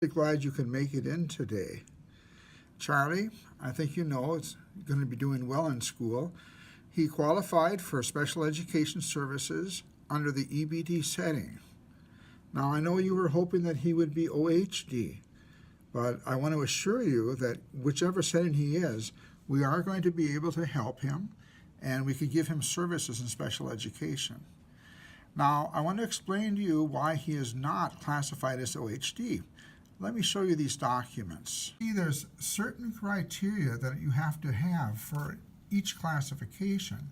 Glad you can make it in today. Charlie, I think you know, is going to be doing well in school. He qualified for special education services under the EBD setting. Now, I know you were hoping that he would be OHD, but I want to assure you that whichever setting he is, we are going to be able to help him, and we could give him services in special education. Now, I want to explain to you why he is not classified as OHD. Let me show you these documents. See, there's certain criteria that you have to have for each classification.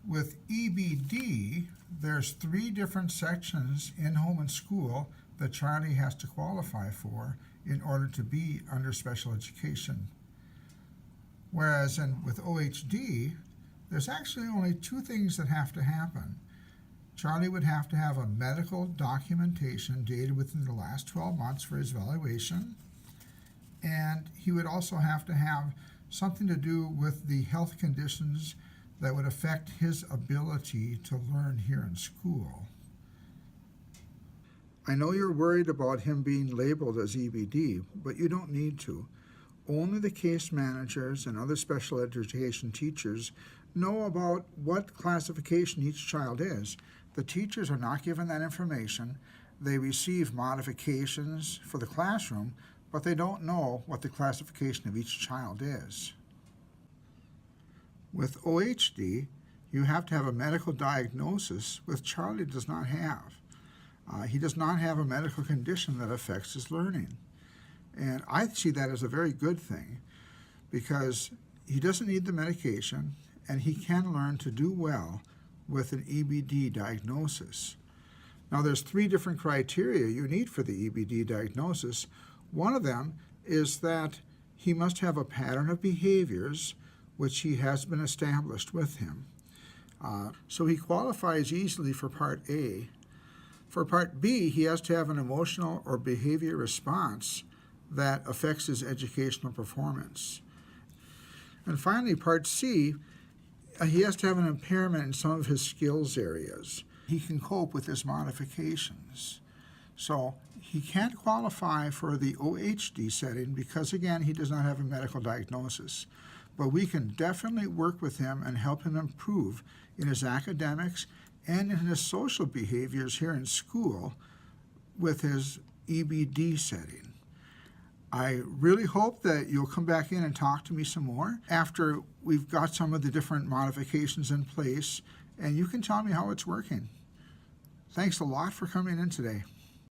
With EBD, there's 3 different sections in home and school that Charlie has to qualify for in order to be under special education. Whereas with OHD, there's actually only 2 things that have to happen. Charlie would have to have a medical documentation dated within the last 12 months for his evaluation, and he would also have to have something to do with the health conditions that would affect his ability to learn here in school. I know you're worried about him being labeled as EBD, but you don't need to. Only the case managers and other special education teachers know about what classification each child is. The teachers are not given that information. They receive modifications for the classroom, but they don't know what the classification of each child is. With OHD, you have to have a medical diagnosis, which Charlie does not have. He does not have a medical condition that affects his learning. And I see that as a very good thing, because he doesn't need the medication, and he can learn to do well with an EBD diagnosis. Now, there's 3 different criteria you need for the EBD diagnosis. One of them is that he must have a pattern of behaviors which he has been established with him. So he qualifies easily for Part A. For Part B, he has to have an emotional or behavior response that affects his educational performance. And finally, Part C, he has to have an impairment in some of his skills areas. He can cope with his modifications. So he can't qualify for the OHD setting because, again, he does not have a medical diagnosis. But we can definitely work with him and help him improve in his academics and in his social behaviors here in school with his EBD setting. I really hope that you'll come back in and talk to me some more after we've got some of the different modifications in place, and you can tell me how it's working. Thanks a lot for coming in today.